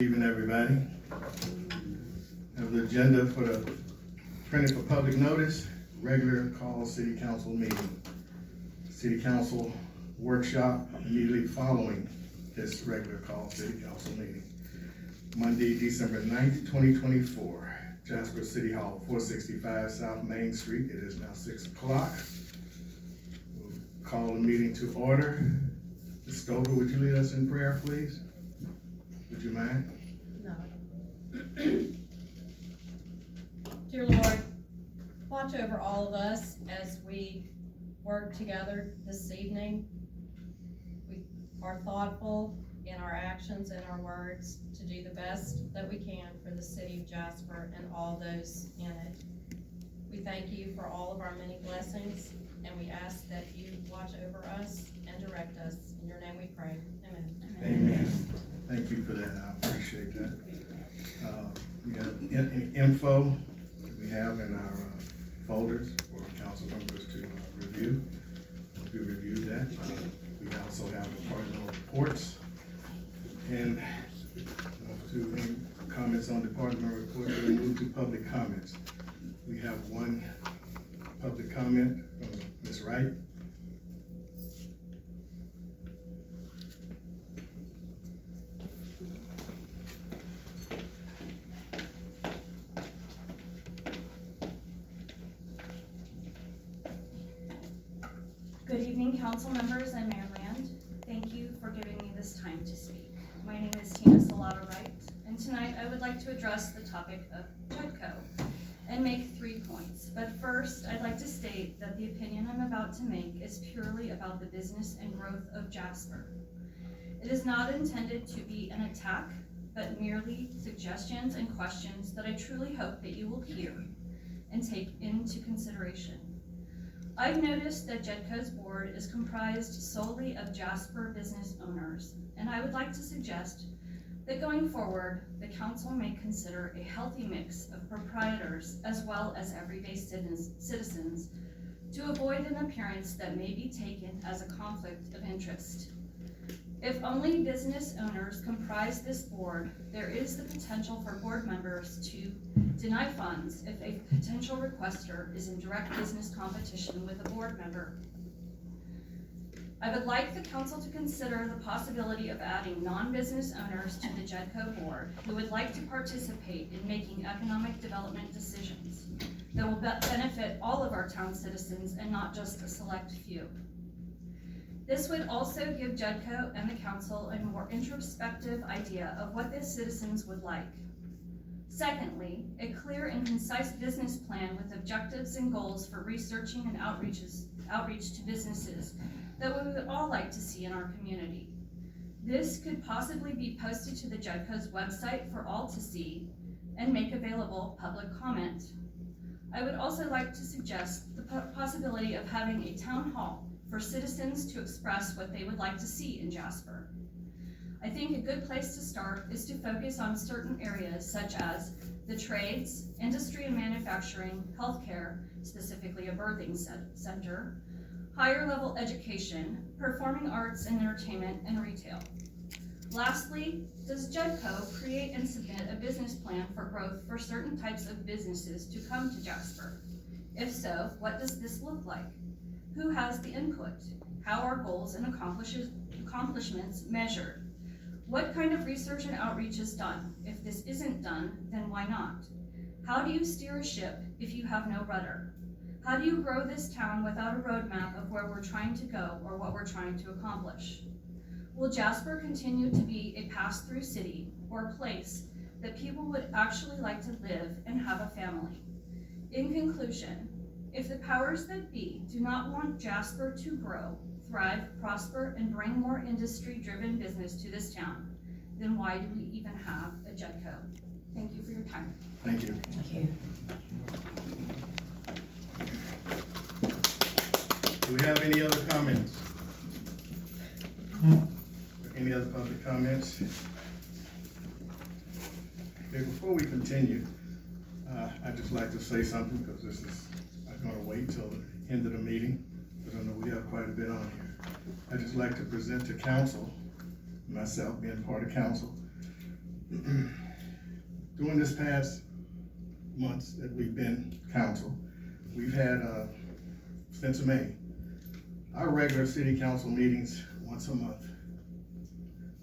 Evening, everybody. Have the agenda for the printed for public notice, regular call city council meeting. City council workshop immediately following this regular call city council meeting. Monday, December 9th, 2024, Jasper City Hall, 465 South Main Street. It is now 6 o'clock. We'll call the meeting to order. Ms. Stover, would you lead us in prayer, please? Would you mind? No. Dear Lord, watch over all of us as we work together this evening. We are thoughtful in our actions and our words to do the best that we can for the city of Jasper and all those in it. We thank you for all of our many blessings, and we ask that you watch over us and direct us. In your name we pray. Amen. Amen. Thank you for that. I appreciate that. We have info that we have in our folders for council members to review. We reviewed that. We also have departmental reports. And to any comments on departmental reports, we'll move to public comments. We have one public comment from Ms. Wright. Good evening, council members and Mayor Land. Thank you for giving me this time to speak. My name is Tina Salata Wright, and tonight I would like to address the topic of JEDCO and make 3 points. But first, I'd like to state that the opinion I'm about to make is purely about the business and growth of Jasper. It is not intended to be an attack, but merely suggestions and questions that I truly hope that you will hear and take into consideration. I've noticed that JEDCO's board is comprised solely of Jasper business owners, and I would like to suggest that going forward, the council may consider a healthy mix of proprietors as well as everyday citizens to avoid an appearance that may be taken as a conflict of interest. If only business owners comprise this board, there is the potential for board members to deny funds if a potential requester is in direct business competition with a board member. I would like the council to consider the possibility of adding non-business owners to the JEDCO board who would like to participate in making economic development decisions that will benefit all of our town citizens and not just a select few. This would also give JEDCO and the council a more introspective idea of what the citizens would like. Secondly, a clear and concise business plan with objectives and goals for researching and outreach to businesses that we would all like to see in our community. This could possibly be posted to the JEDCO's website for all to see and make available public comment. I would also like to suggest the possibility of having a town hall for citizens to express what they would like to see in Jasper. I think a good place to start is to focus on certain areas such as the trades, industry and manufacturing, healthcare, specifically a birthing center, higher level education, performing arts and entertainment, and retail. Lastly, does JEDCO create and submit a business plan for growth for certain types of businesses to come to Jasper? If so, what does this look like? Who has the input? How are goals and accomplishments measured? What kind of research and outreach is done? If this isn't done, then why not? How do you steer a ship if you have no rudder? How do you grow this town without a roadmap of where we're trying to go or what we're trying to accomplish? Will Jasper continue to be a pass-through city or a place that people would actually like to live and have a family? In conclusion, if the powers that be do not want Jasper to grow, thrive, prosper, and bring more industry-driven business to this town, then why do we even have a JEDCO? Thank you for your time. Thank you. Thank you. Do we have any other comments? Any other public comments? Okay, before we continue, I'd just like to say something because this is I'm going to wait till the end of the meeting because I know we have quite a bit on here. I'd just like to present to council, myself being part of council, During this past months that we've been council, we've had, since May, our regular city council meetings once a month.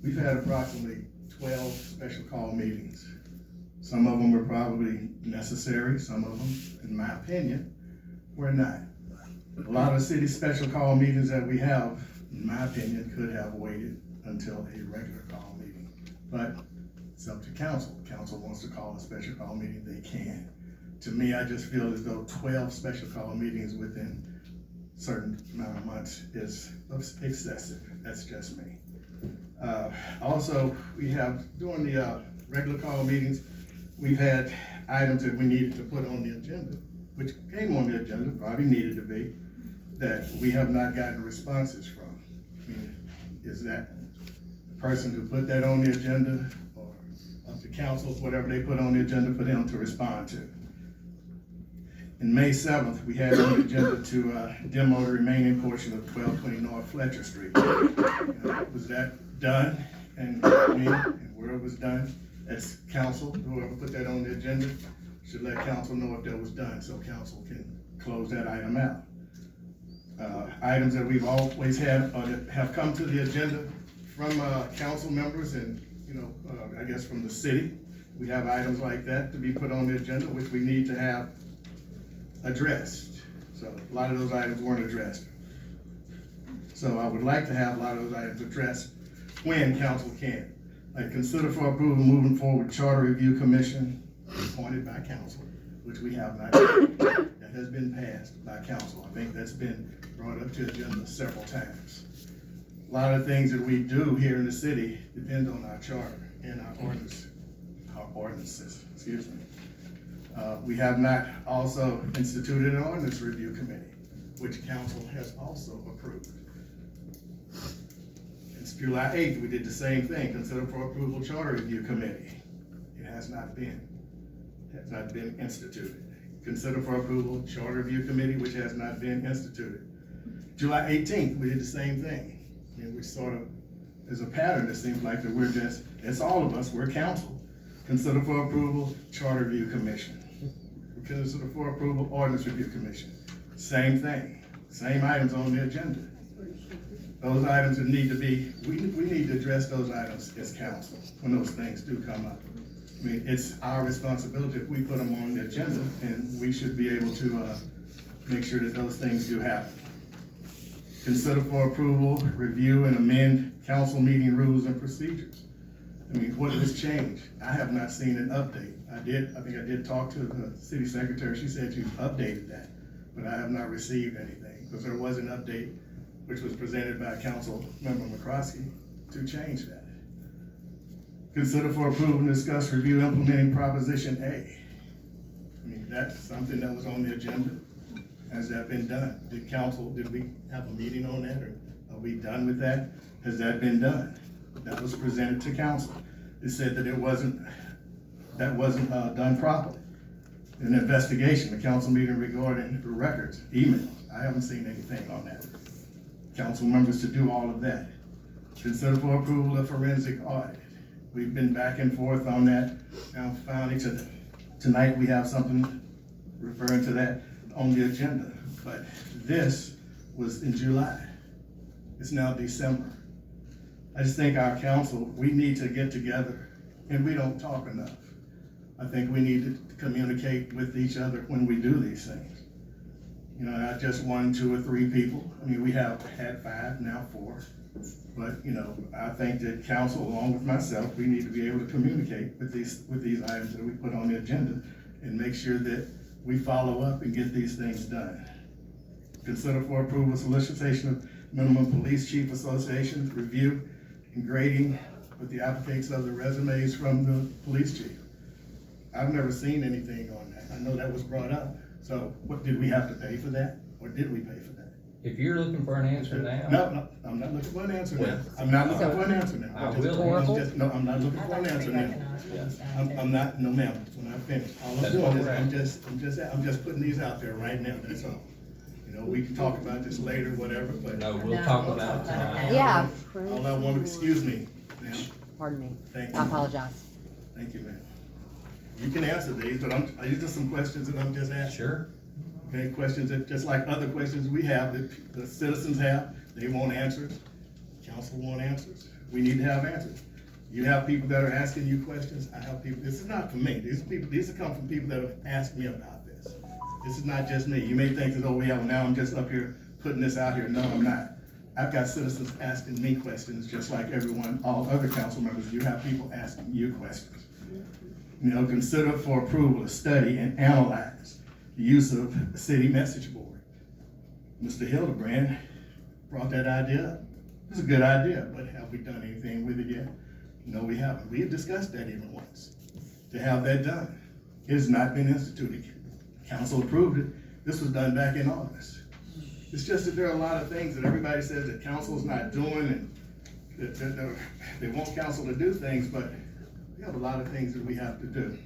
We've had approximately 12 special call meetings. Some of them were probably necessary, some of them, in my opinion, were not. A lot of city special call meetings that we have, in my opinion, could have waited until a regular call meeting. But it's up to council. Council wants to call a special call meeting, they can. To me, I just feel as though 12 special call meetings within a certain amount of months is excessive. That's just me. Also, we have, during the regular call meetings, we've had items that we needed to put on the agenda, which came on the agenda, probably needed to be, that we have not gotten responses from. I mean, is that the person who put that on the agenda, or up to council, whatever they put on the agenda for them to respond to? In May 7th, we had on the agenda to demo the remaining portion of 1220 North Fletcher Street. Was that done? And where it was done, as council, whoever put that on the agenda, should let council know if that was done, so council can close that item out. Items that we've always had, that have come to the agenda from council members and, I guess from the city. We have items like that to be put on the agenda, which we need to have addressed. So a lot of those items weren't addressed. So I would like to have a lot of those items addressed when council can. Like, consider for approval moving forward Charter Review Commission appointed by council, which we have not done. That has been passed by council. I think that's been brought up to the agenda several times. A lot of things that we do here in the city depend on our charter and our ordinances, excuse me. We have not also instituted an ordinance review committee, which council has also approved. It's July 8th, we did the same thing, consider for approval charter review committee. It has not been instituted. Consider for approval charter review committee, which has not been instituted. July 18th, we did the same thing. And we sort of, there's a pattern that seems like that we're just, it's all of us, we're council. Consider for approval charter review commission. Consider for approval ordinance review commission. Same thing, same items on the agenda. Those items that need to be, we need to address those items as council when those things do come up. I mean, it's our responsibility if we put them on the agenda, and we should be able to make sure that those things do happen. Consider for approval, review and amend council meeting rules and procedures. I mean, what has changed? I have not seen an update. I think I did talk to the city secretary. She said you've updated that, but I have not received anything, because there was an update which was presented by Council Member McCroskey to change that. Consider for approval and discuss review implementing Proposition A. I mean, that's something that was on the agenda. Has that been done? Did we have a meeting on that, or are we done with that? Has that been done? That was presented to council. It said that that wasn't done properly. An investigation, the council meeting regarding the records, emails. I haven't seen anything on that. Council members to do all of that. Consider for approval of forensic audit. We've been back and forth on that. Now finally tonight we have something referring to that on the agenda. But this was in July. It's now December. I just think our council, we need to get together, and we don't talk enough. I think we need to communicate with each other when we do these things. Not just 1, 2, or 3 people. I mean, we have had 5, now 4. But, I think that council, along with myself, we need to be able to communicate with these items that we put on the agenda and make sure that we follow up and get these things done. Consider for approval solicitation of minimum police chief association review and grading with the applicants of the resumes from the police chief. I've never seen anything on that. I know that was brought up. So what, did we have to pay for that? Or did we pay for that? If you're looking for an answer now. No, I'm not looking for an answer now. I'm not looking for an answer now. I will. No, I'm not looking for an answer now. I'm not, no ma'am, when I finish. All I'm doing is, I'm just putting these out there right now, that's all. We can talk about this later, whatever, but. No, we'll talk about it tonight. Yeah. All I want, excuse me, ma'am. Pardon me. Thank you. I apologize. Thank you, man. You can answer these, but these are some questions that I'm just asking. Sure. Okay, questions that, just like other questions we have, that the citizens have, they want answers. Council want answers. We need to have answers. You have people that are asking you questions. I have people, this is not for me. These come from people that have asked me about this. This is not just me. You may think that, oh, yeah, now I'm just up here putting this out here. No, I'm not. I've got citizens asking me questions, just like everyone, all other council members. You have people asking you questions. You know, consider for approval to study and analyze the use of the city message board. Mr. Hildebrand brought that idea up. It's a good idea, but have we done anything with it yet? No, we haven't. We have discussed that even once, to have that done. It has not been instituted. Council approved it. This was done back in August. It's just that there are a lot of things that everybody says that council's not doing, and that they want council to do things, but we have a lot of things that we have to do.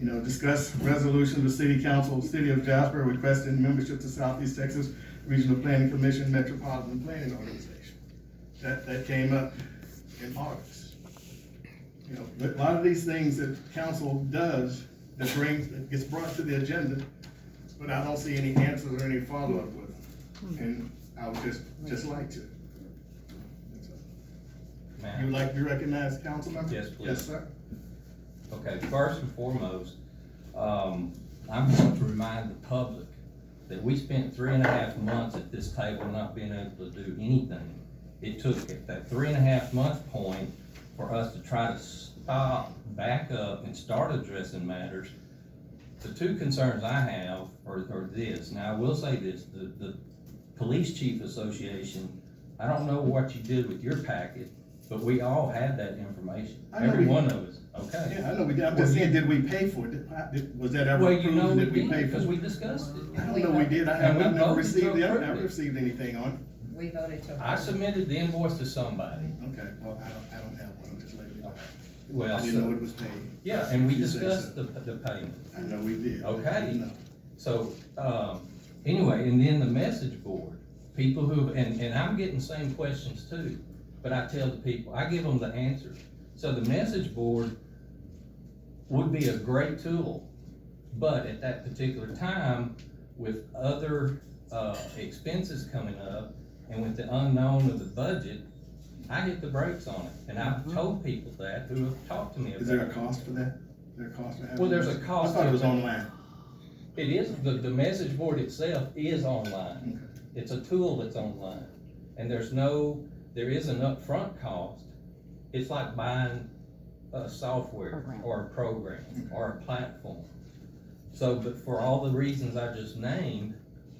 You know, discuss resolution of the city council, city of Jasper requesting membership to Southeast Texas Regional Planning Commission Metropolitan Planning Organization. That came up in August. You know, a lot of these things that council does that gets brought to the agenda, but I don't see any answers or any follow-up with them. And I would just like to. Ma'am. You would like to be recognized, council member? Yes, please. Yes, sir. Okay, first and foremost, I'm going to remind the public that we spent 3.5 months at this table not being able to do anything. It took at that 3.5 month point for us to try to stop, back up, and start addressing matters. The two concerns I have are this. Now, I will say this, the Police Chief Association, I don't know what you did with your packet, but we all had that information. I know Every we- one of us, okay? Yeah, I know we did. I'm just saying, did we pay for it? Was that ever Well, approved? you know we Did we did, pay for because it? we discussed it. I don't know we did. I've And we never voted received to I've approve never it. received anything on it. We voted to. I submitted the invoice to somebody. Okay, well, I don't have one. I'm just letting you know. Well, I didn't know so, it was paid. yeah, and we You said discussed so. the payment. I know we did. Okay. I didn't know. So, anyway, and then the message board, people who, and I'm getting the same questions too, but I tell the people, I give them the answers. So the message board would be a great tool, but at that particular time, with other, expenses coming up, and with the unknown of the budget, I hit the brakes on it, and I've told people that who have talked to me about it. Is there a cost for that? Is there a cost to have? Well, there's it? a cost I thought to it was it. online. It is, the message board itself is online. It's a tool that's online. And there is an upfront cost. It's like buying a software or a program or a platform. So, but for all the reasons I just named,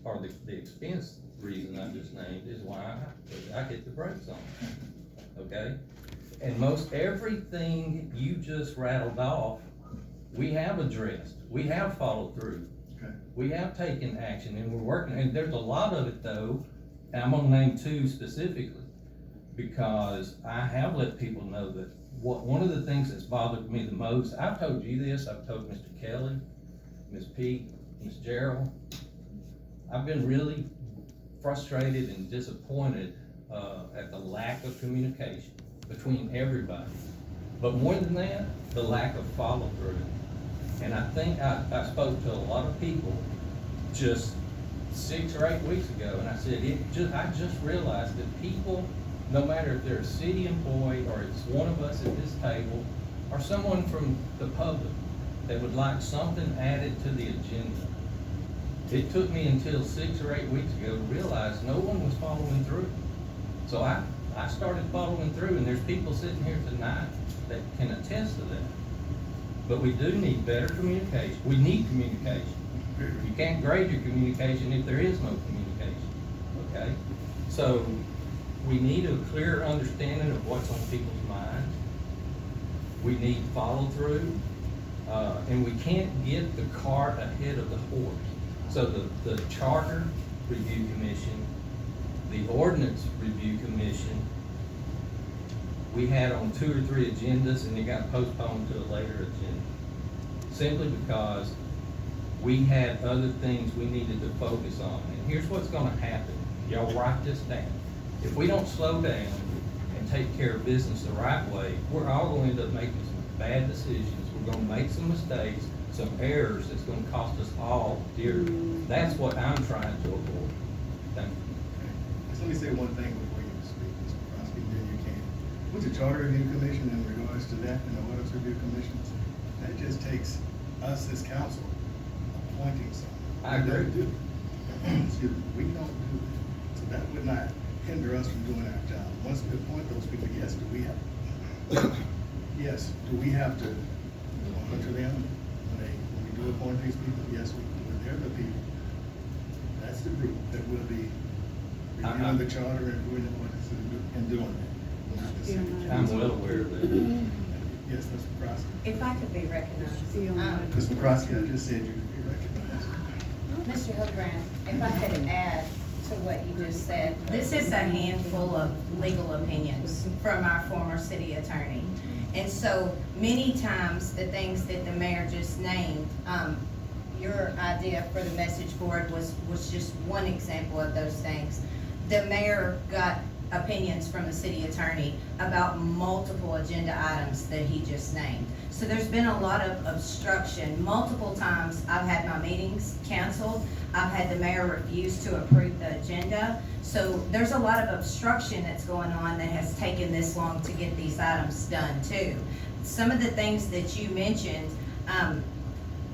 or the expense reason I just named, is why I hit the brakes on it, okay? And most everything you just rattled off, we have addressed, we have followed through. Okay. We have taken action and we're working, and there's a lot of it though, and I'm gonna name two specifically, because I have let people know that one of the things that's bothered me the most, I've told you this, I've told Mr. Kelly, Ms. Pete, Ms. Gerald, I've been really frustrated and disappointed, at the lack of communication between everybody. But more than that, the lack of follow through. And I think I spoke to a lot of people just 6 or 8 weeks ago, and I said, I just realized that people, no matter if they're a city employee, or it's one of us at this table, or someone from the public that would like something added to the agenda. It took me until 6 or 8 weeks ago to realize no one was following through. So I started following through, and there's people sitting here tonight that can attest to that. But we do need better communication. We need communication. You can't grade your communication if there is no communication, okay? So we need a clear understanding of what's on people's minds. We need follow through, and we can't get the cart ahead of the horse. So the Charter Review Commission, the Ordinance Review Commission, we had on 2 or 3 agendas, and it got postponed to a later agenda. Simply because we had other things we needed to focus on. And here's what's gonna happen. Y'all write this down. If we don't slow down and take care of business the right way, we're all gonna end up making some bad decisions, we're gonna make some mistakes, some errors that's gonna cost us all dearly. That's what I'm trying to avoid. Thank you. Just let me say one thing before you speak, Mr. Crosby, then you can. With the Charter Review Commission in regards to that and the Orders Review Commissions, that just takes us as council appointing someone. I agree. We don't do. Excuse me, we don't do that. So that would not hinder us from doing our job. Once we appoint those people, yes, do we have, yes, do we have to monitor them when we do appoint these people? Yes, we do. They're the people. That's the group that will be reviewing the charter and doing the ordinance and doing that. Not the city I'm council. well aware of that. Yes, Mr. Crosby. If I could be recognized. Mr. Crosby, I just said you could be recognized. Mr. Hildebrand, if I could add to what you just said, this is a handful of legal opinions from our former city attorney. And so many times, the things that the mayor just named, your idea for the message board was just one example of those things. The mayor got opinions from the city attorney about multiple agenda items that he just named. So there's been a lot of obstruction. Multiple times I've had my meetings canceled. I've had the mayor refuse to approve the agenda. So there's a lot of obstruction that's going on that has taken this long to get these items done too. Some of the things that you mentioned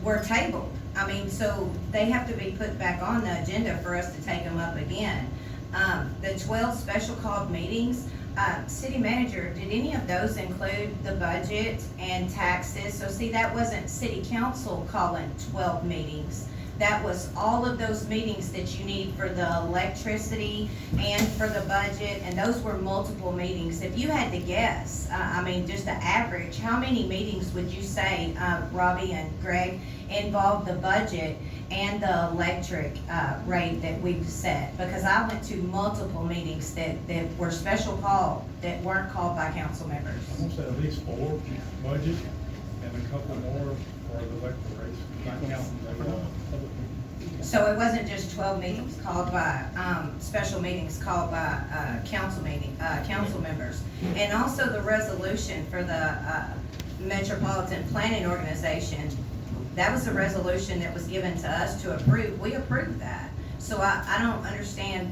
were tabled. I mean, so they have to be put back on the agenda for us to take them up again. The 12 special called meetings, city manager, did any of those include the budget and taxes? So see, that wasn't city council calling 12 meetings. That was all of those meetings that you need for the electricity and for the budget, and those were multiple meetings. If you had to guess, I mean, just the average, how many meetings would you say, Robbie and Greg, involved the budget and the electric rate that we've set? Because I went to multiple meetings that were special called, that weren't called by council members. I'm gonna say at least 4 budget and a couple more for the electric rates, not counting the public meetings. So it wasn't just 12 meetings called by, special meetings called by council members. And also the resolution for the Metropolitan Planning Organization, that was a resolution that was given to us to approve. We approved that. So I don't understand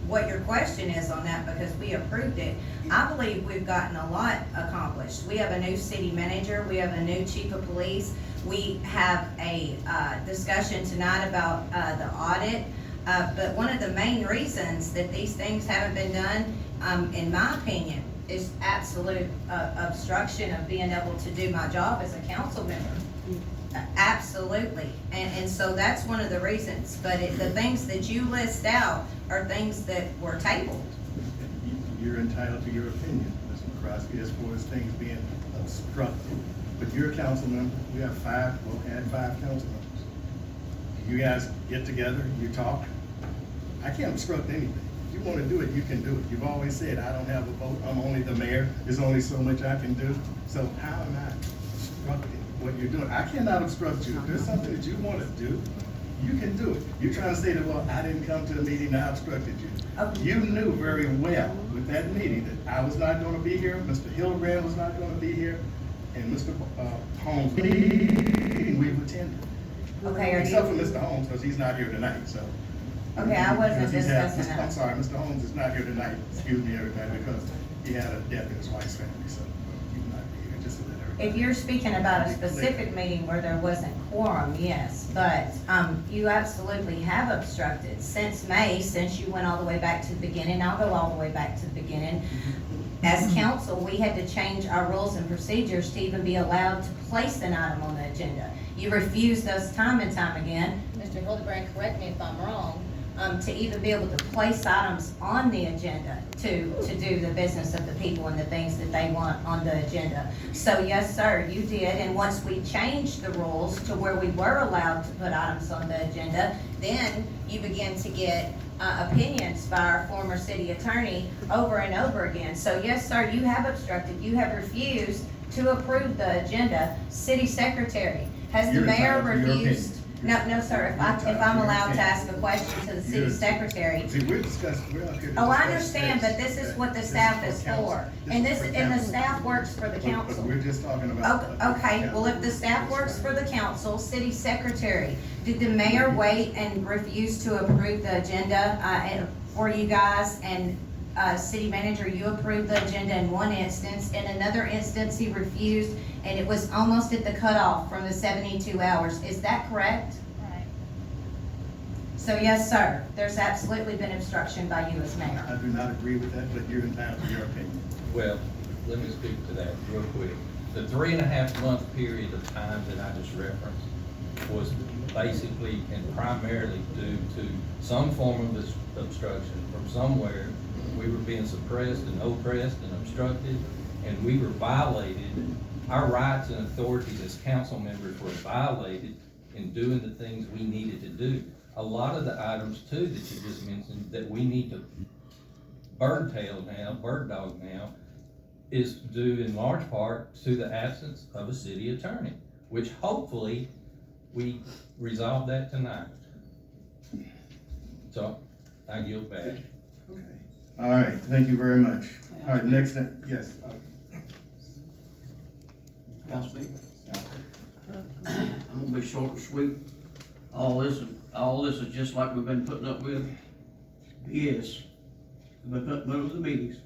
what your question is on that, because we approved it. I believe we've gotten a lot accomplished. We have a new city manager, we have a new chief of police, we have a discussion tonight about the audit. But one of the main reasons that these things haven't been done, in my opinion, is absolute obstruction of being able to do my job as a council member. Absolutely, and so that's one of the reasons, but the things that you list out are things that were tabled. You're entitled to your opinion, Mr. Crosby, as far as things being obstructed. But you're a council member, we have 5, we'll add 5 council members. You guys get together, you talk. I can't obstruct anything. If you wanna do it, you can do it. You've always said, I don't have a vote, I'm only the mayor, there's only so much I can do. So how am I obstructing what you're doing? I cannot obstruct you. If there's something that you wanna do, you can do it. You're trying to say that, well, I didn't come to the meeting, I obstructed you. Okay. You knew very well with that meeting that I was not gonna be here, Mr. Hildebrand was not gonna be here, and Mr. Holmes, we've attended. Okay, are Except for you, Mr. Holmes, because he's not here tonight, so. okay, I wasn't Because he's had- discussing I'm that. sorry, Mr. Holmes is not here tonight, excuse me, everybody, because he had a death in his wife's family, so he will not be here, just to let everybody. If you're speaking about a specific meeting where there wasn't quorum, yes, but, you absolutely have obstructed since May, since you went all the way back to the beginning. I'll go all the way back to the beginning. As council, we had to change our rules and procedures to even be allowed to place an item on the agenda. You refused us time and time again, Mr. Hildebrand, correct me if I'm wrong, to even be able to place items on the agenda to do the business of the people and the things that they want on the agenda. So yes, sir, you did, and once we changed the rules to where we were allowed to put items on the agenda, then you began to get opinions by our former city attorney over and over again. So yes, sir, you have obstructed, you have refused to approve the agenda. City secretary, has the You're mayor entitled to your refused? No, sir, if I'm allowed to ask a question to the city secretary. See, we're discussing, we're out here to discuss. Oh, I understand, but this is what the staff is council. for, and is and the council. staff works for the But council. we're just talking about. Okay, well, if the staff works for the council, city secretary, did the mayor wait and refuse to approve the agenda, for you guys? And, city manager, you approved the agenda in one instance, in another instance, he refused, and it was almost at the cutoff from the 72 hours, is that correct? Right. So yes, sir, there's absolutely been obstruction by you as I mayor. do not agree with that, but you're entitled to your opinion. Well, let me speak to that real quick. The 3.5 month period of time that I just referenced was basically and primarily due to some form of obstruction from somewhere. We were being suppressed and oppressed and obstructed, and we were violated. Our rights and authorities as council members were violated in doing the things we needed to do. A lot of the items too that you just mentioned that we need to bird dog now, is due in large part to the absence of a city attorney, which hopefully we resolve that tonight. So, I yield back. Okay. All right, thank you very much. All right, next, yes. Can I speak? I'm gonna be short and sweet. All this is just like we've been putting up with. Yes, we've been putting up with the meetings.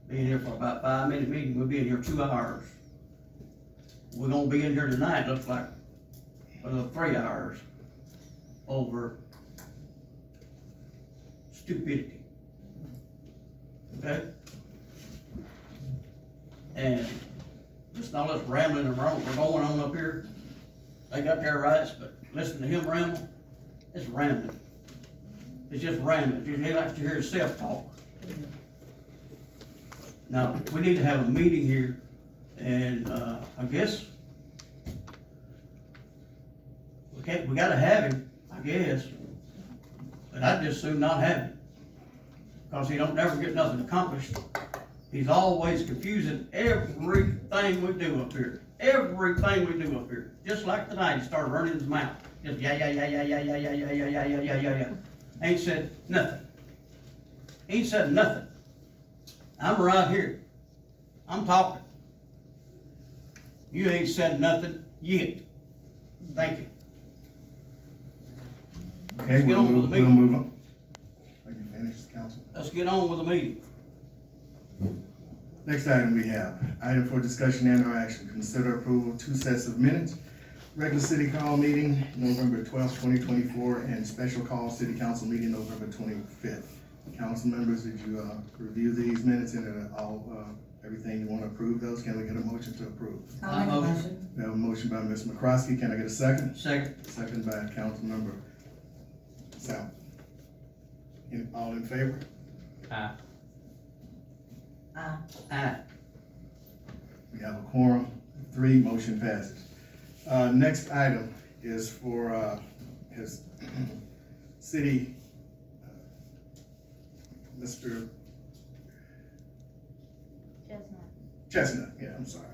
Being here for about 5-minute meeting, we'll be in here 2 hours. We're gonna be in here tonight, looks like, 3 hours over stupidity. Okay? And just all this rambling and we're going on up here. They got their rights, but listen to him ramble, it's rambling. It's just rambling. He likes to hear himself talk. Now, we need to have a meeting here, and, I guess, we gotta have him, I guess, but I'd just soon not have him. Cause he don't never get nothing accomplished. He's always confusing everything we do up here. Everything we do up here. Just like tonight, he started running his mouth. Just yeah. Ain't said nothing. Ain't said nothing. I'm right here. I'm talking. You ain't said nothing yet. Thank you. Okay, Let's get we'll on with the move meeting. on. Are you finished, council? Let's get on with the meeting. Next item we have, item for discussion and or action, consider approval of 2 sets of minutes. Regular city call meeting, November 12th, 2024, and special call city council meeting, November 25th. Council members, did you, review these minutes and, everything you want to approve those? Can we get a motion to approve? I'll make a motion. We have a motion by Ms. McCroskey, can I get a second? Second. Second by Councilmember Sal. All in favor? Aye. Aye. We have a quorum, 3, motion passes. Next item is for, his city, Mr. Chestnut, yeah, I'm sorry.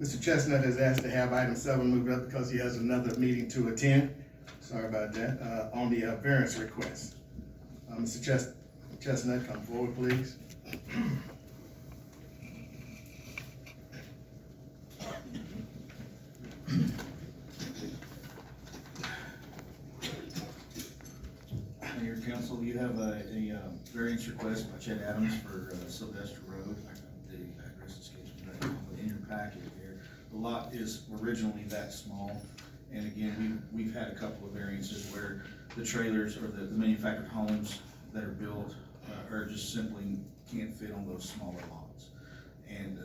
Mr. Chestnut has asked to have item 7 moved up because he has another meeting to attend. Sorry about that, on the variance request. Mr. Chestnut, come forward, please. Mayor, council, you have a variance request by Chet Adams for Sylvester Road. The address escapes me right now, but in your packet here, the lot is originally that small. And again, we've had a couple of variances where the trailers or the manufactured homes that are built are just simply can't fit on those smaller lots. And,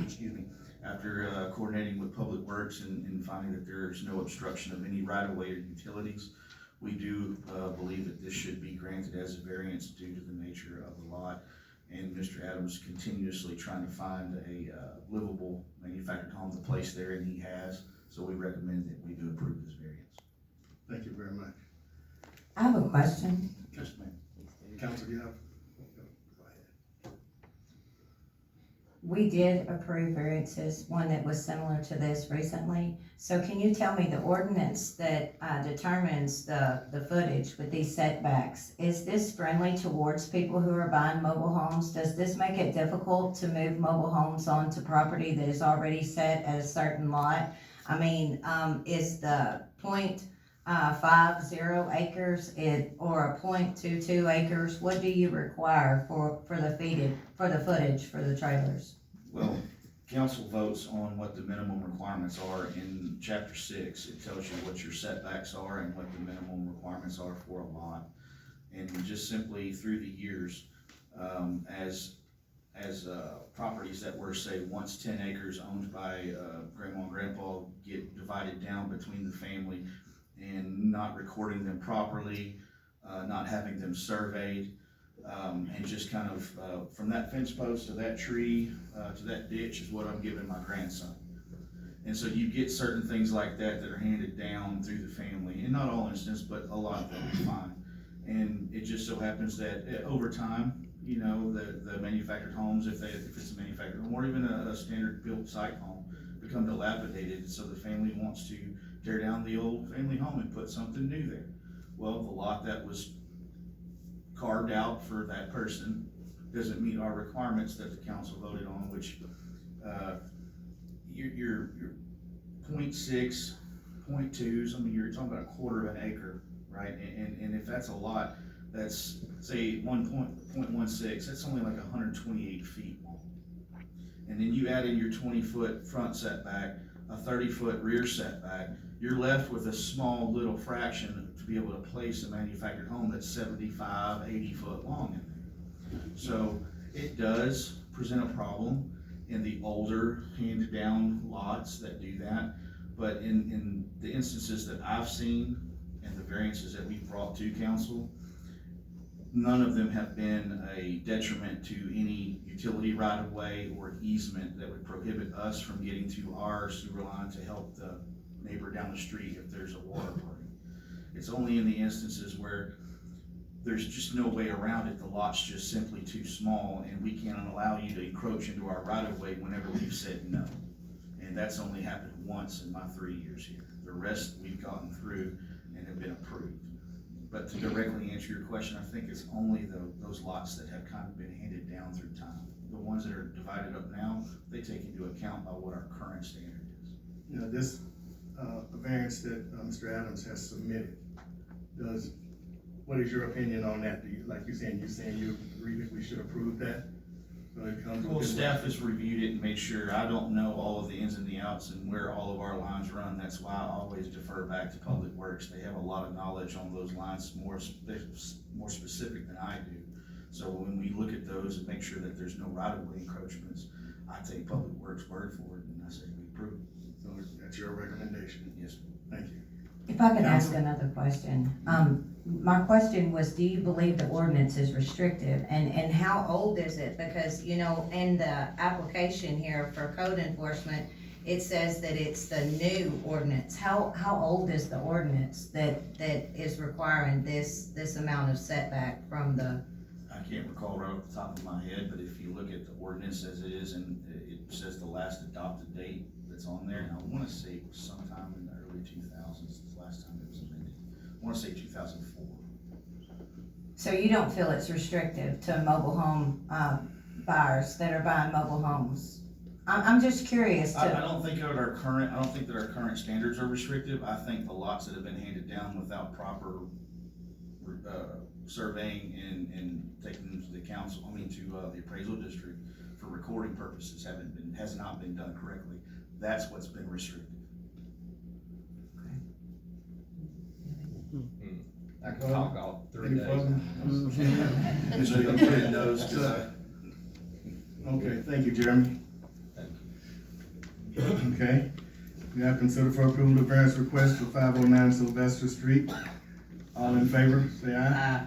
excuse me, after coordinating with Public Works and finding that there's no obstruction of any right-of-way or utilities, we do believe that this should be granted as a variance due to the nature of the lot. And Mr. Adams continuously trying to find a livable manufactured home to place there, and he has. So we recommend that we do approve this variance. Thank you very much. I have a question. Yes, ma'am. Council, you have? Go we did approve variances, one that was similar to this recently. So can you tell me the ordinance that determines the footage with these setbacks, is this friendly towards people who are buying mobile homes? Does this make it difficult to move mobile homes onto property that is already set at a certain lot? I mean, is the 0.50 acres or a 0.22 acres, what do you require for the footage for the trailers? Well, council votes on what the minimum requirements are in chapter 6. It tells you what your setbacks are and what the minimum requirements are for a lot. And just simply through the years, as properties that were, say, once 10 acres owned by grandma and grandpa get divided down between the family, and not recording them properly, not having them surveyed, and just kind of from that fence post to that tree to that ditch is what I'm giving my grandson. And so you get certain things like that that are handed down through the family, in not all instances, but a lot of them are fine. And it just so happens that over time, you know, the manufactured homes, if it's a manufactured home or even a standard built site home, become dilapidated, so the family wants to tear down the old family home and put something new there. Well, the lot that was carved out for that person doesn't meet our requirements that the council voted on, which your 0.6, 0.2s, I mean, you're talking about a quarter of an acre, right? And if that's a lot, that's say 1.16, that's only like 128 feet long. And then you add in your 20-foot front setback, a 30-foot rear setback, you're left with a small little fraction to be able to place a manufactured home that's 75, 80 foot long in there. So it does present a problem in the older handed down lots that do that. But in the instances that I've seen and the variances that we've brought to council, none of them have been a detriment to any utility right of way or easement that would prohibit us from getting to our sewer line to help the neighbor down the street if there's a water party. It's only in the instances where there's just no way around it, the lot's just simply too small and we can't allow you to encroach into our right of way whenever we've said no. And that's only happened once in my 3 years here. The rest we've gotten through and have been approved. But to directly answer your question, I think it's only those lots that have kind of been handed down through time. The ones that are divided up now, they take into account by what our current standard is. You know, this, the variance that Mr. Adams has submitted, what is your opinion on that? Do you, like you're saying you agree that we should approve that? So it comes with Well, this staff has reviewed it and made sure, I don't know all of the ins and the outs and where all of our lines run. That's why I always defer back to Public Works. They have a lot of knowledge on those lines, more specific than I do. So when we look at those and make sure that there's no right-of-way encroachments, I take Public Works' word for it and I say we approve it. So that's your recommendation? Yes. Thank you. If I could ask another question. My question was, do you believe the ordinance is restrictive and how old is it? Because, you know, in the application here for code enforcement, it says that it's the new ordinance. How old is the ordinance that is requiring this amount of setback from the? I can't recall right off the top of my head, but if you look at the ordinance as it is, and it says the last adopted date that's on there, and I wanna say it was sometime in the early 2000s, the last time it was amended. I wanna say 2004. So you don't feel it's restrictive to mobile home buyers that are buying mobile homes? I'm just curious I to. don't think that our current standards are restrictive. I think the lots that have been handed down without proper surveying and taking them to the council, to the appraisal district for recording purposes has not been done correctly. That's what's been restricted. I can talk all 3 Any days. further? So you'll put in those, 'cause Okay, thank you, Jeremy. Thank you. Okay, we have considered for approval of variance request for 509 Sylvester Street. All in favor, say aye.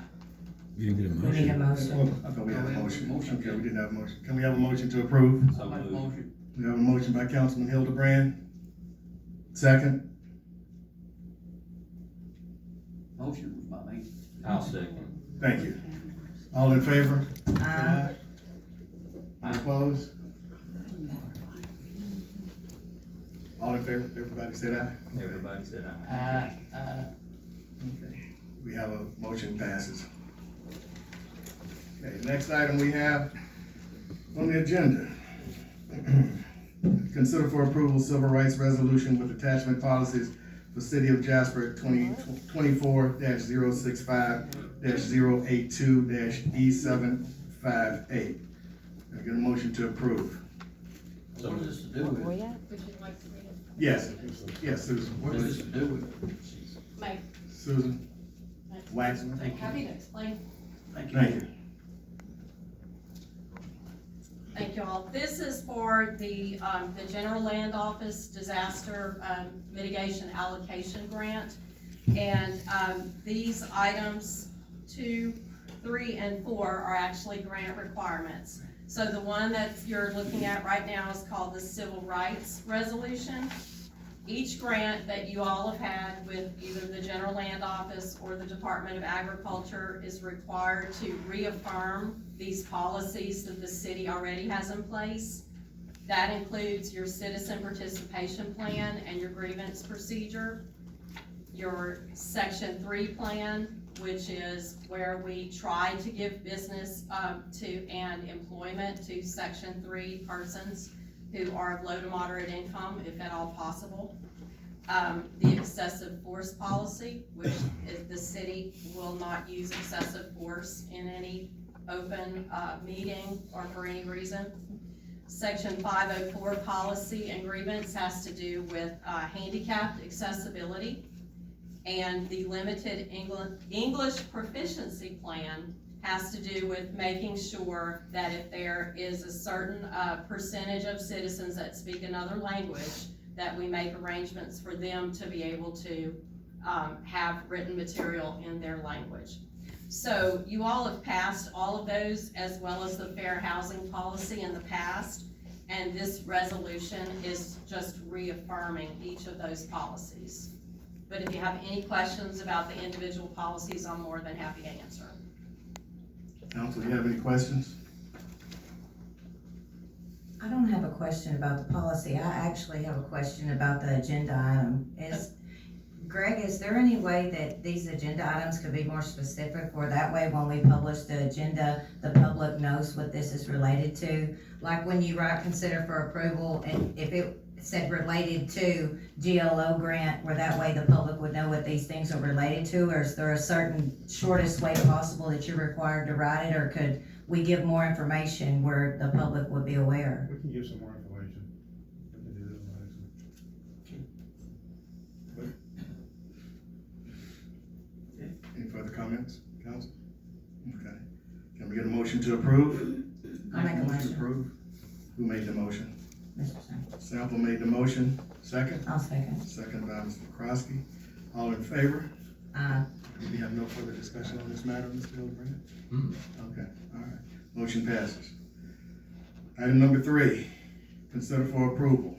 You didn't get a We need a motion. motion. I thought we had a motion. Okay, we didn't have a motion. Can we have a motion to approve? So moved. We have a motion by Councilman Hildebrand. Second, Motion was by me. I'll second. thank you. All in favor? Aye. All opposed? All in favor, everybody said aye? Everybody said aye. Okay, we have a motion passes. Okay, next item we have on the agenda. Consider for approval civil rights resolution with attachment policies for City of Jasper 2024-065-082-E758. I get a motion to approve. What is this to do with? Would you like to read it? Yes, yes, Susan. What is this to do with? Mike, Susan Waxman. Thank you. happy to explain. Thank you. Thank you. Thank you all. This is for the General Land Office Disaster Mitigation Allocation Grant. And these items 2, 3, and 4 are actually grant requirements. So the one that you're looking at right now is called the Civil Rights Resolution. Each grant that you all have had with either the General Land Office or the Department of Agriculture is required to reaffirm these policies that the city already has in place. That includes your citizen participation plan and your grievance procedure, your Section 3 plan, which is where we try to give business and employment to Section 3 persons who are of low to moderate income, if at all possible. The excessive force policy, which is the city will not use excessive force in any open meeting or for any reason. Section 504 policy and grievance has to do with handicapped accessibility. And the limited English proficiency plan has to do with making sure that if there is a certain percentage of citizens that speak another language, that we make arrangements for them to be able to have written material in their language. So you all have passed all of those as well as the fair housing policy in the past, and this resolution is just reaffirming each of those policies. But if you have any questions about the individual policies, I'm more than happy to answer. Council, do you have any questions? I don't have a question about the policy. I actually have a question about the agenda item. Greg, is there any way that these agenda items could be more specific, or that way when we publish the agenda, the public knows what this is related to? Like when you write consider for approval, and if it said related to GLO grant, where that way the public would know what these things are related to, or is there a certain shortest way possible that you're required to write it, or could we give more information where the public would be aware? We can give some more information. We can do this one. Any further comments, council? Okay. Can we get a motion to approve? I'll make a To motion. approve. Who made the motion? Mr. Sample. Sample made the motion. Second? I'll second. Second by Mr. Crosky. All in favor? Aye. Do we have no further discussion on this matter, Mr. Hildebrand? Hmm. Okay, all right. Motion passes. Item number 3, consider for approval.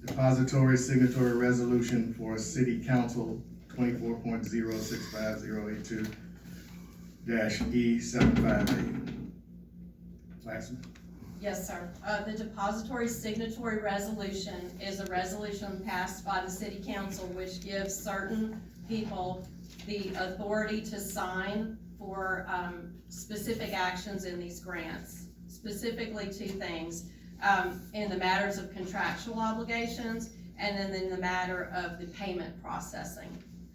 Depository signatory resolution for City Council 24.065-082-E758. Waxman? Yes, sir. The depository signatory resolution is a resolution passed by the city council which gives certain people the authority to sign for specific actions in these grants. Specifically 2 things, in the matters of contractual obligations and then in the matter of the payment processing.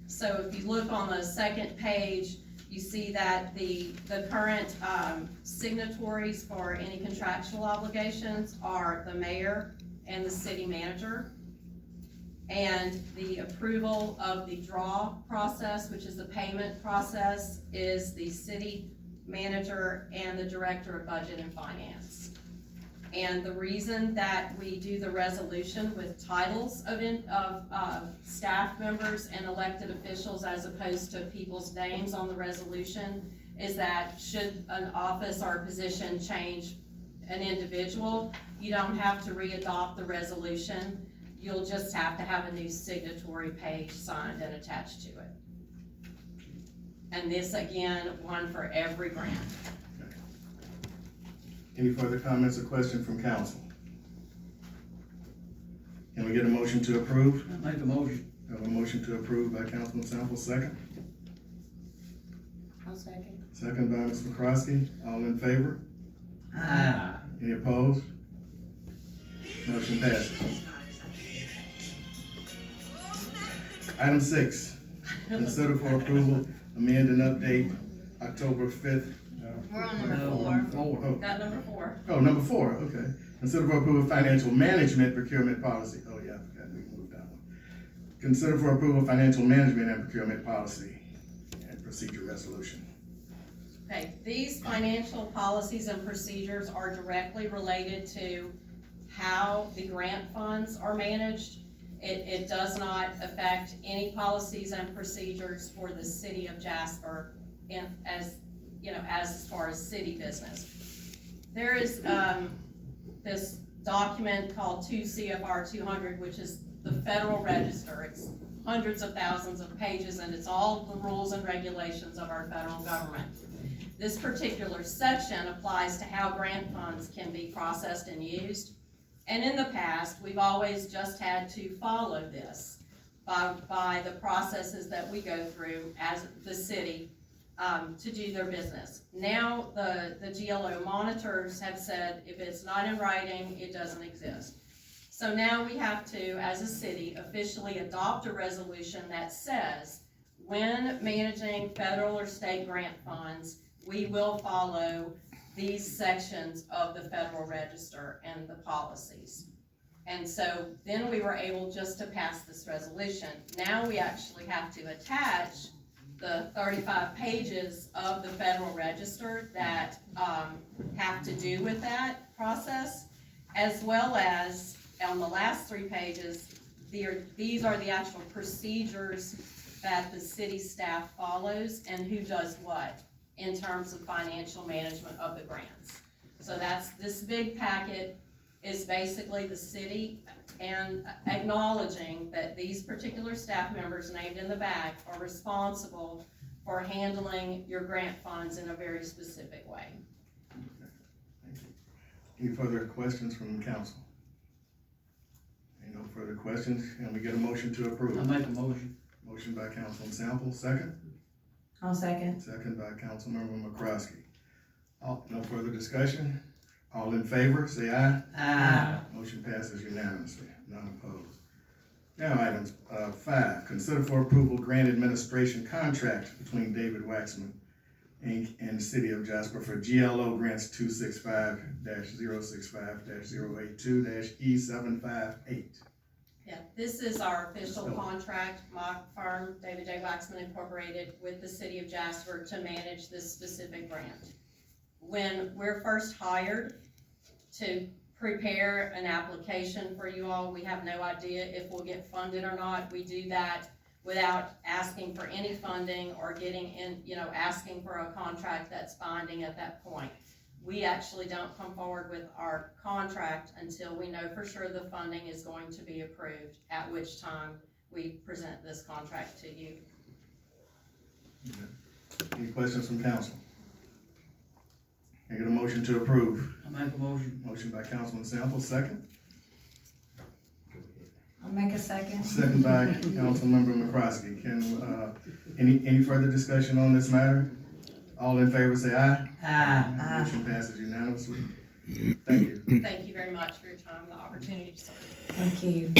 So if you look on the second page, you see that the current signatories for any contractual obligations are the mayor and the city manager. And the approval of the draw process, which is the payment process, is the city manager and the director of budget and finance. And the reason that we do the resolution with titles of staff members and elected officials as opposed to people's names on the resolution is that should an office or a position change an individual, you don't have to re-adopt the resolution. You'll just have to have a new signatory page signed and attached to it. And this, again, one for every grant. Any further comments or questions from council? Can we get a motion to approve? I make a motion. Have a motion to approve by Councilman Sample, second. I'll second. Second by Ms. McCroskey. All in favor? Aye. Any opposed? Motion passes. Item 6, consider for approval, amend and update October 5th. We're on No, number 4. four. Got number 4. Oh, number 4, okay. Consider for approval financial management procurement policy. Oh, yeah, I forgot we moved that one. Consider for approval financial management and procurement policy and procedure resolution. Okay, these financial policies and procedures are directly related to how the grant funds are managed. It does not affect any policies and procedures for the city of Jasper as far as city business. There is, this document called 2 CFR 200, which is the Federal Register. It's hundreds of thousands of pages, and it's all the rules and regulations of our federal government. This particular section applies to how grant funds can be processed and used. And in the past, we've always just had to follow this by the processes that we go through as the city to do their business. Now, the GLO monitors have said if it's not in writing, it doesn't exist. So now we have to, as a city, officially adopt a resolution that says when managing federal or state grant funds, we will follow these sections of the Federal Register and the policies. And so then we were able just to pass this resolution. Now we actually have to attach the 35 pages of the Federal Register that have to do with that process, as well as on the last 3 pages, these are the actual procedures that the city staff follows and who does what in terms of financial management of the grants. So this big packet is basically the city and acknowledging that these particular staff members named in the back are responsible for handling your grant funds in a very specific way. Thank you. Any further questions from the council? Any no further questions? Can we get a motion to approve? I make a motion. Motion by Councilman Sample, second. I'll second. Second by Councilmember McCroskey. No further discussion? All in favor, say aye. Aye. Motion passes unanimously, none opposed. Now, item 5, consider for approval grant administration contract between David Waxman, Inc. and the City of Jasper for GLO grants 265-065-082-E758. Yeah, this is our official contract, my firm, David J. Waxman Incorporated, with the city of Jasper to manage this specific grant. When we're first hired to prepare an application for you all, we have no idea if we'll get funded or not. We do that without asking for any funding or getting in, asking for a contract that's binding at that point. We actually don't come forward with our contract until we know for sure the funding is going to be approved, at which time we present this contract to you. Any questions from council? Can I get a motion to approve? I make a motion. Motion by Councilman Sample, second. I'll make a second. Second by Councilmember McCroskey. Can, any further discussion on this matter? All in favor say aye. Aye. Motion passes unanimously. Thank you. Thank you very much for your time, the opportunity to serve. Thank you.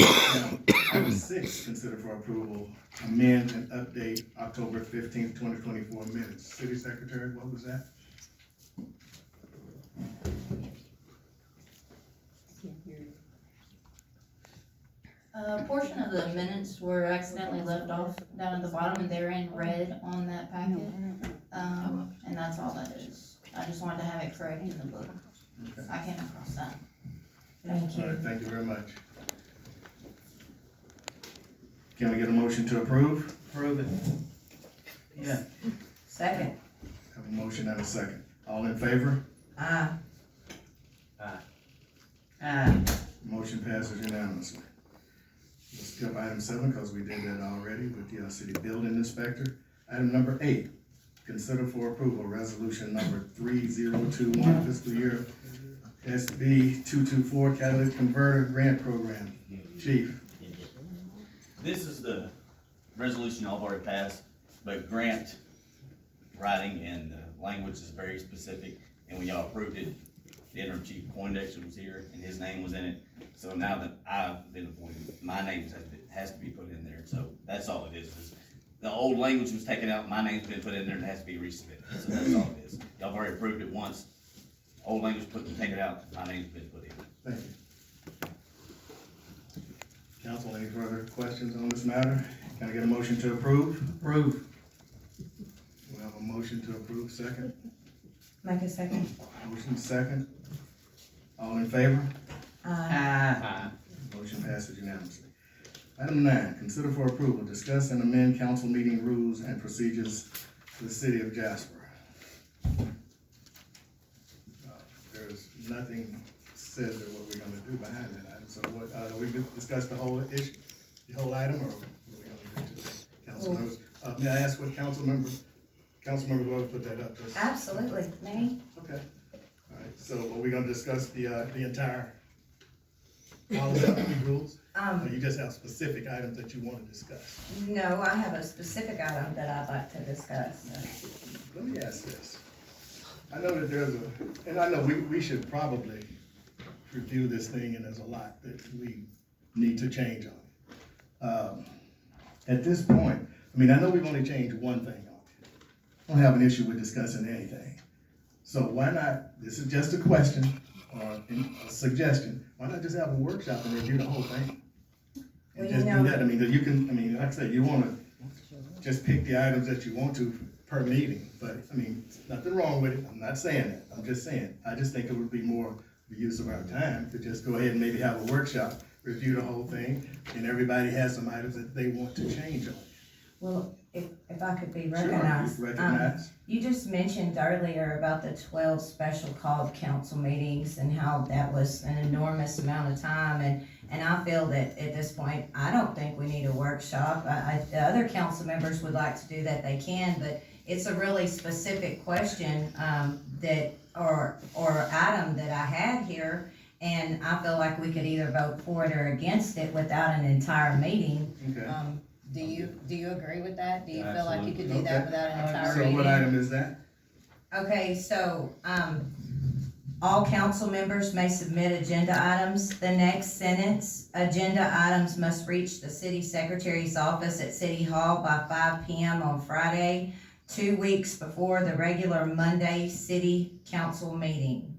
Item 6, consider for approval, amend and update October 15th, 2024 minutes. City Secretary, what was that? A portion of the minutes were accidentally left off down at the bottom, and they're in red on that packet. And that's all that is. I just wanted to have it correct in the book. Okay. I came across that. Thank All you. right, thank you very much. Can we get a motion to approve? Prove it. Yeah. Second. Have a motion and a second. All in favor? Aye. Aye. Motion passes unanimously. We'll skip item 7 because we did that already with the city building inspector. Item number 8, consider for approval resolution number 3021 fiscal year SB 224 catalytic converter grant program, Chief, This is the resolution y'all have already passed, but grant writing and the language is very specific. And when y'all approved it, the interim chief Poindexter was here and his name was in it. So now that I've been appointed, my name has to be put in there. So that's all it is. The old language was taken out, my name's been put in there and it has to be resubmitted. So that's all it is. Y'all have already approved it once. Old language taken out, my name's been put in. thank you. Council, any further questions on this matter? Can I get a motion to approve? Approve. We have a motion to approve, second. Make a second. Motion second. All in favor? Aye. Motion passes unanimously. Item 9, consider for approval, discuss and amend council meeting rules and procedures for the city of Jasper. There's nothing said that what we're gonna do behind that item, so what, we could discuss the whole issue, the whole item, or what are we gonna do today? Council members, may I ask what council member will put that up? Just- Absolutely, me? Okay, all right, so are we gonna discuss the entire policy rules? Or you just have specific items that you wanna discuss? No, I have a specific item that I'd like to discuss. Let me ask this. I know that there's and I know we should probably review this thing, and there's a lot that we need to change on. At this point, I mean, I know we've only changed one thing on it. I don't have an issue with discussing anything. So why not, this is just a question or a suggestion, why not just have a workshop and review the whole thing? And Well, just you do know- that, I mean, 'cause you can, I mean, like I said, you wanna just pick the items that you want to per meeting, but, I mean, nothing wrong with it, I'm not saying that, I'm just saying, I just think it would be more the use of our time to just go ahead and maybe have a workshop, review the whole thing, and everybody has some items that they want to change on. Well, if I could be Sure, recognized. recognize. You just mentioned earlier about the 12 special called council meetings and how that was an enormous amount of time, and I feel that at this point, I don't think we need a workshop. The other council members would like to do that, they can, but it's a really specific question, or item that I had here, and I feel like we could either vote for it or against it without an entire meeting. Okay, Do you agree with that? Do you feel like you could do Okay. that without an entire so meeting? what item is that? Okay, so, all council members may submit agenda items. The next sentence, agenda items must reach the city secretary's office at City Hall by 5 PM on Friday, 2 weeks before the regular Monday city council meeting.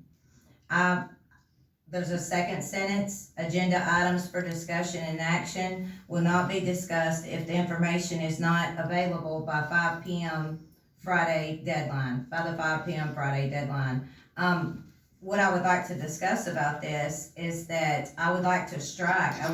There's a second sentence, agenda items for discussion and action will not be discussed if the information is not available by 5 PM Friday deadline, by the 5 PM Friday deadline. What I would like to discuss about this is that I would like to strike, I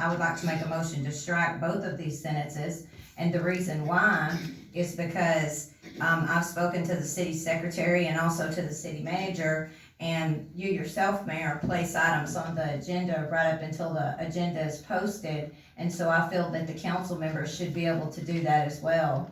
would like to make a motion to strike both of these sentences. And the reason why is because, I've spoken to the city secretary and also to the city manager, and you yourself, Mayor, place items on the agenda right up until the agenda is posted. And so I feel that the council members should be able to do that as well.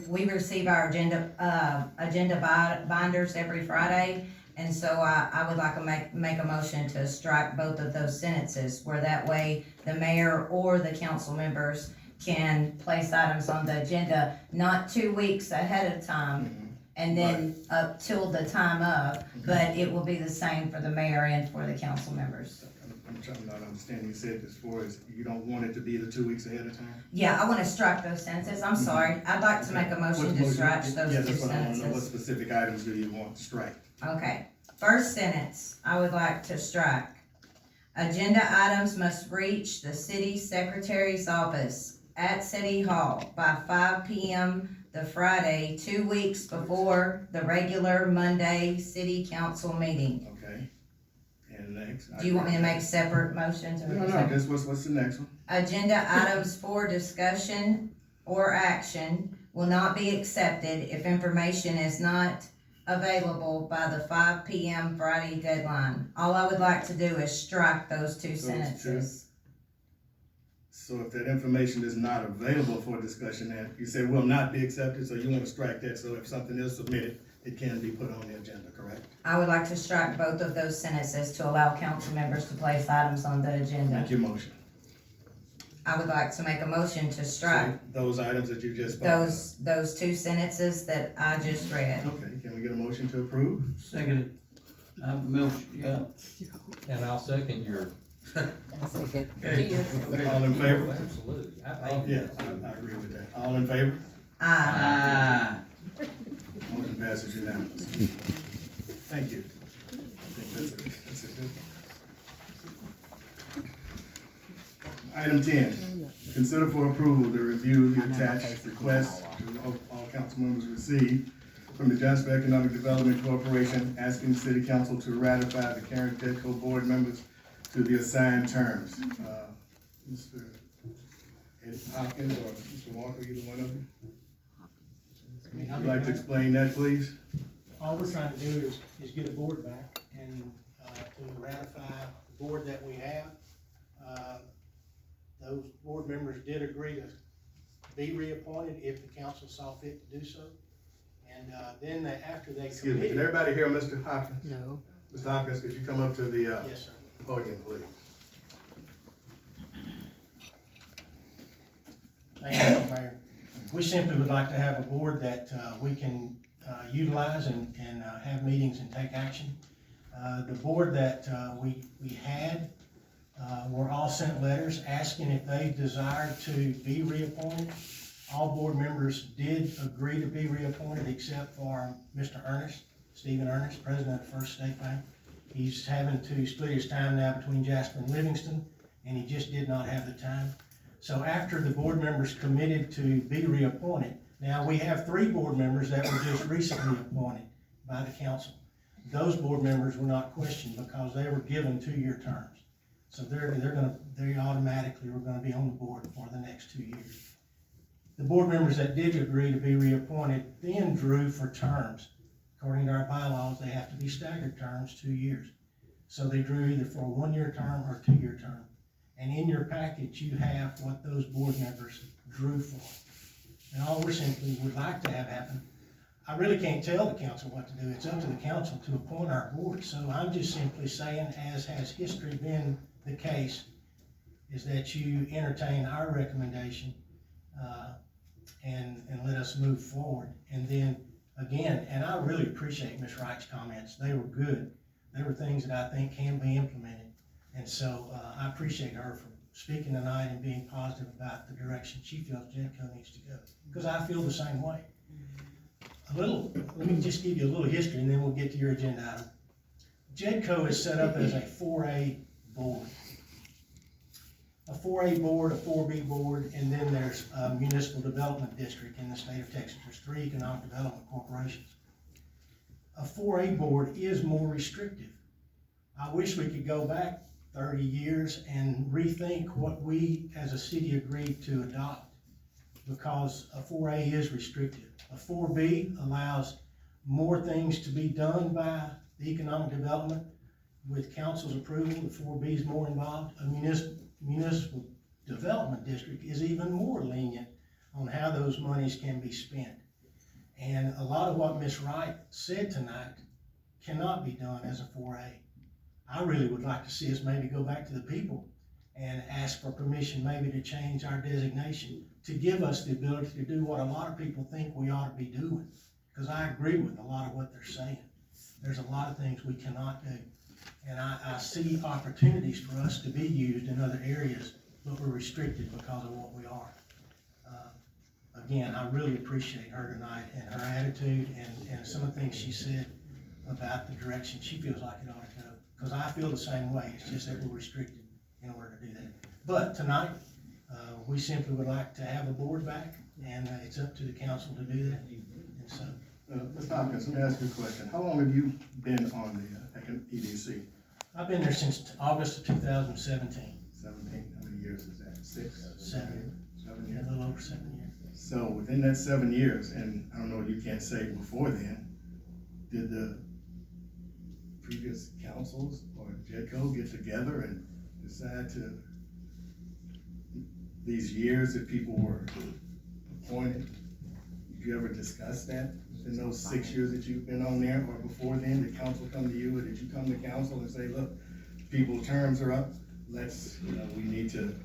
We receive our agenda binders every Friday, and so I would like to make a motion to strike both of those sentences, where that way the mayor or the council members can place items on the agenda, not 2 weeks ahead of time, and then up till the time of, but it will be the same for the mayor and for the council members. I'm trying to not understand, you said as far as you don't want it to be the 2 weeks ahead of time? Yeah, I wanna strike those sentences, I'm sorry, I'd like to make a motion to strike those Yeah, two that's what I wanna know, what sentences. specific items do you want strike? Okay, first sentence, I would like to strike. Agenda items must reach the city secretary's office at City Hall by 5 PM the Friday, 2 weeks before the regular Monday city council meeting. Okay, and next? Do you want me to make separate motions? or No, just- just what's the next one? Agenda items for discussion or action will not be accepted if information is not available by the 5 PM Friday deadline. All I would like to do is strike those two Those two. sentences. So if that information is not available for discussion, and you say will not be accepted, so you wanna strike that, so if something is submitted, it can be put on the agenda, correct? I would like to strike both of those sentences to allow council members to place items on the agenda. Make your motion. I would like to make a motion to strike Those items that you just spoke of. those two sentences that I just read. Okay, can we get a motion to approve? Second, I have a motion, yeah. And I'll second your. Okay. All in favor? Absolutely. Yes, I agree with that. All in favor? Ah, Motion passes unanimously. Thank you. I think that's a good. Item 10, consider for approval to review the attached request to all council members received from the Jasper Economic Development Corporation asking the city council to ratify the current JEDCO board members to the assigned terms. Mr. Ed Hopkins or Mr. Walker, either one of you? Would you like to explain that, please? All we're trying to do is get a board back and, to ratify the board that we have. Those board members did agree to be reappointed if the council saw fit to do so. And, then after they Excuse me, can committed. everybody hear Mr. Hopkins? No. Mr. Hopkins, could you come up to the, Yes, sir. podium, please? Thank you, Mr. Mayor. We simply would like to have a board that, we can, utilize and have meetings and take action. The board that, we had, were all sent letters asking if they desired to be reappointed. All board members did agree to be reappointed except for Mr. Ernest, Stephen Ernest, president of First State Bank. He's having to split his time now between Jasper and Livingston, and he just did not have the time. So after the board members committed to be reappointed, now we have 3 board members that were just recently appointed by the council. Those board members were not questioned because they were given 2-year terms. So they automatically were gonna be on the board for the next 2 years. The board members that did agree to be reappointed then drew for terms. According to our bylaws, they have to be staggered terms, 2 years. So they drew either for a 1-year term or a 2-year term. And in your package, you have what those board members drew for. And all we simply would like to have happen, I really can't tell the council what to do. It's up to the council to appoint our board. So I'm just simply saying, as has history been the case, is that you entertain our recommendation, and let us move forward. And then, again, and I really appreciate Ms. Wright's comments. They were good. They were things that I think can be implemented. And so, I appreciate her for speaking tonight and being positive about the direction she feels JEDCO needs to go. Because I feel the same way. Let me just give you a little history and then we'll get to your agenda item. JEDCO is set up as a 4A board. A 4A board, a 4B board, and then there's a municipal development district in the state of Texas. There's 3 economic development corporations. A 4A board is more restrictive. I wish we could go back 30 years and rethink what we as a city agreed to adopt, because a 4A is restrictive. A 4B allows more things to be done by the economic development with council's approval. The 4B is more involved. A municipal development district is even more lenient on how those monies can be spent. And a lot of what Ms. Wright said tonight cannot be done as a 4A. I really would like to see us maybe go back to the people and ask for permission maybe to change our designation to give us the ability to do what a lot of people think we ought to be doing. Because I agree with a lot of what they're saying. There's a lot of things we cannot do. And I see opportunities for us to be used in other areas, but we're restricted because of what we are. Again, I really appreciate her tonight and her attitude and some of the things she said about the direction she feels like it ought to go. Because I feel the same way. It's just that we're restricted in order to do that. But tonight, we simply would like to have a board back, and it's up to the council to do that. And so, Mr. Hopkins, let me ask you a question. How long have you been on the EDC? I've been there since August of 2017. 17, how many years is that? 6? 7. 7 A years? little over 7 years. So within that 7 years, and I don't know, you can't say before then, did the previous councils or JEDCO get together and decide to, these years that people were appointed, did you ever discuss that in those 6 years that you've been on there, or before then, did council come to you, or did you come to council and say, look, people's terms are up, let's, we need to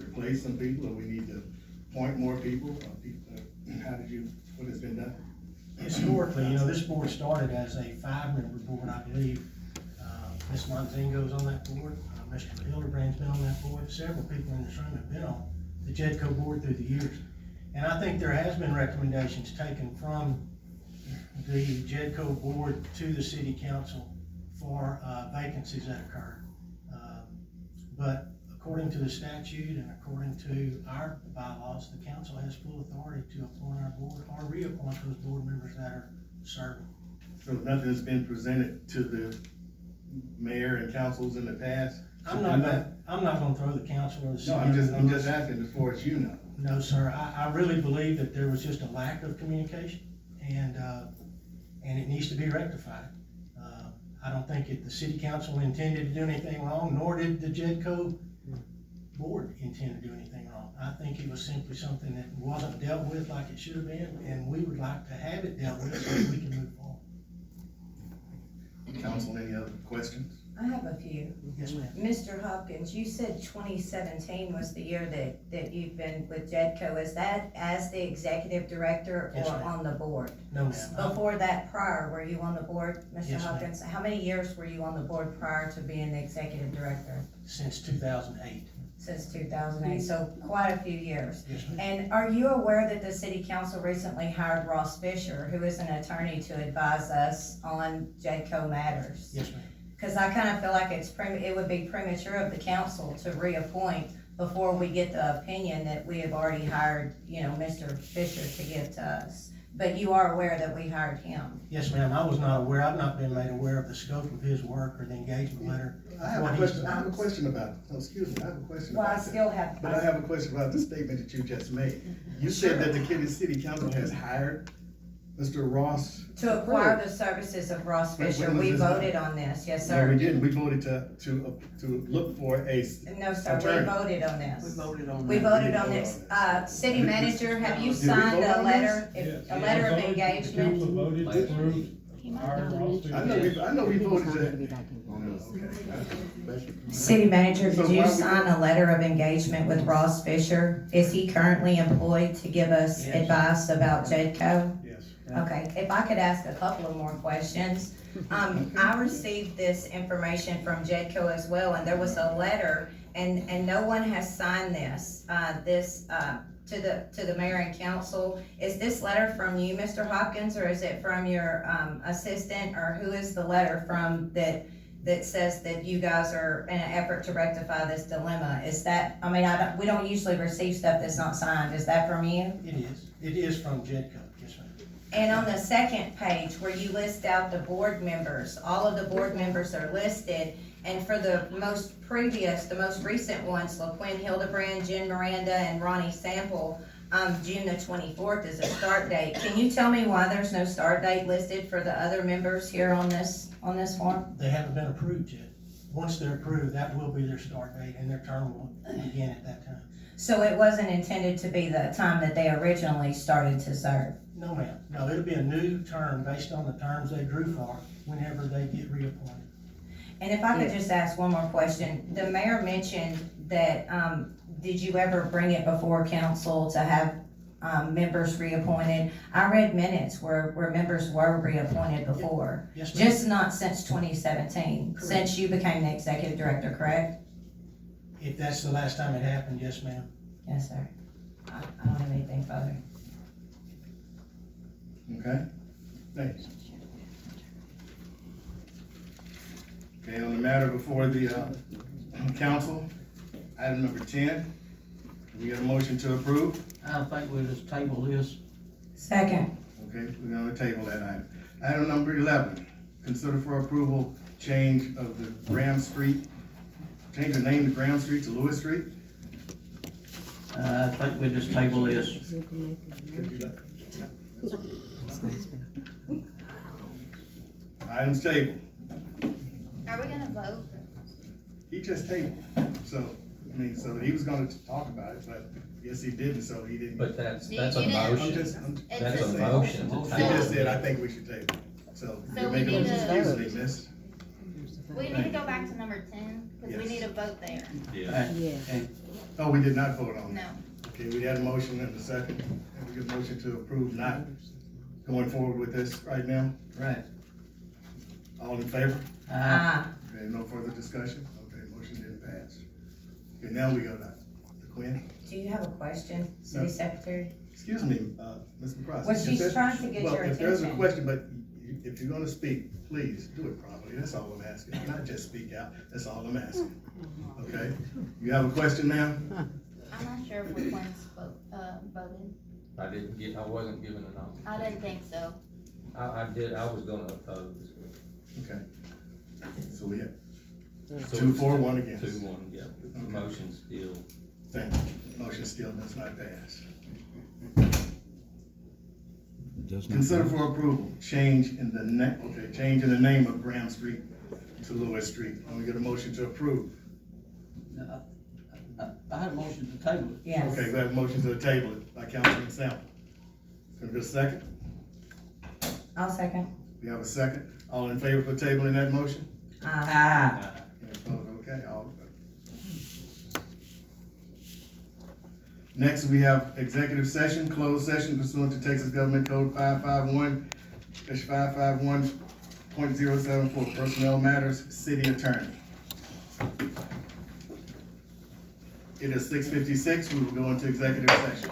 replace some people, or we need to appoint more people? What has been done? Historically, you know, this board started as a 5-member board, I believe. Ms. Monzingo's on that board, Mr. Hildebrand's been on that board, several people in this room have been on the JEDCO board through the years. And I think there has been recommendations taken from the JEDCO board to the city council for vacancies that occur. But according to the statute and according to our bylaws, the council has full authority to appoint our board or reappoint those board members that are serving. So nothing's been presented to the mayor and councils in the past? I'm not gonna throw the council or the city. No, I'm just asking as far as you know. No, sir, I really believe that there was just a lack of communication, and it needs to be rectified. I don't think the city council intended to do anything wrong, nor did the JEDCO board intend to do anything wrong. I think it was simply something that wasn't dealt with like it should have been, and we would like to have it dealt with so that we can move forward. Council, any other questions? I have a few. Yes, ma'am. Mr. Hopkins, you said 2017 was the year that you've been with JEDCO. Is that as the executive director Yes, or ma'am. on the board? No, ma'am. Before that, prior, were you on the board, Mr. Yes, ma'am. Hopkins? How many years were you on the board prior to being the executive director? Since 2008. Since 2008, so quite a few years. Yes, ma'am. And are you aware that the city council recently hired Ross Fisher, who is an attorney, to advise us on JEDCO matters? Yes, ma'am. Because I kind of feel like it would be premature of the council to reappoint before we get the opinion that we have already hired, you know, Mr. Fisher to give to us. But you are aware that we hired him? Yes, ma'am, I was not aware, I've not been made aware of the scope of his work or the engagement letter. I have a question about, excuse me, I have a question Well, I about that. still have. But I have a question about the statement that you just made. You said that the city council has hired Mr. Ross. To acquire the services of Ross When Fisher, was we this voted done? on this, yes, No, we sir. didn't. We voted to look for a. No, sir, we Attorney. voted on this. voted on We voted on this. City manager, have you signed vote a on letter, Yes. a letter of The council engagement? voted to approve our Ross Fisher. I know we voted to. City manager, So did you why we- sign a letter of engagement with Ross Fisher? Is he currently employed to give us Yes. advice about JEDCO? Yes. Okay, if I could ask a couple of more questions. I received this information from JEDCO as well, and there was a letter, and no one has signed this, to the mayor and council. Is this letter from you, Mr. Hopkins, or is it from your, assistant, or who is the letter from that says that you guys are in an effort to rectify this dilemma? Is that, I mean, we don't usually receive stuff that's not signed. Is that from you? It is from JEDCO, yes, ma'am. And on the second page where you list out the board members, all of the board members are listed. And for the most recent ones, LaQuinn Hildebrand, Jen Miranda, and Ronnie Sample, June the 24th is a start date. Can you tell me why there's no start date listed for the other members here on this form? They haven't been approved yet. Once they're approved, that will be their start date, and their term will begin at that time. So it wasn't intended to be the time that they originally started to serve? No, ma'am. No, it'll be a new term based on the terms they drew for whenever they get reappointed. And if I could just ask one more question, the mayor mentioned that, did you ever bring it before council to have, members reappointed? I read minutes where members were reappointed before, Yes, ma'am. just not since 2017, Correct. since you became the executive director, correct? If that's the last time it happened, yes, ma'am. Yes, sir. I don't have anything further. Okay, thanks. Okay, on the matter before the, council, item number 10, we get a motion to approve. I think we'll just table this. Second. Okay, we're gonna table that item. Item number 11, consider for approval change of the change the name to Graham Street to Lewis Street. I think we'll just table this. Item's tabled. Are we gonna vote? He just tabled, so, so he was gonna talk about it, but yes, he didn't, so he didn't. But that's a You didn't- I'm motion. just That's a saying. motion to He table. just said, I think we should table it. So So you're we making need an to- excuse me, miss. We need to go back to number 10, because we Yes. need a vote there. Yeah. Oh, we did not vote on No. that. Okay, we had a motion and a second, and we get a motion to approve not going forward with this right now. Right. All in favor? Ah, Okay, no further discussion? Okay, motion didn't pass. Okay, now we go to Quinn. do you have a question, City No. Secretary? Excuse me, Ms. McCroskey. Well, If she's there's- trying to get well, your if there's a attention. question, but if you're gonna speak, please do it properly. That's all I'm asking. Not just speak out. That's all I'm asking. Okay? You have a question, ma'am? I'm not sure if we're going to voted. I wasn't given an option. I didn't think so. I was gonna oppose. Okay. So we have So 2-4-1 against. 2-1, yeah, the motion still. Thank you. Motion still does not pass. Consider for approval, change in the name of Graham Street to Lewis Street. And we get a motion to approve. I had a motion to table it. Yes. Okay, we have a motion to table it by Councilman Sample. Can we get a second? I'll second. We have a second. All in favor for tabling that motion? Ah, Any opposed? Okay, all in favor. Next, we have executive session, closed session pursuant to Texas Government Code 551-551.07 for personnel matters, city attorney. It is 6:56, we will go into executive session.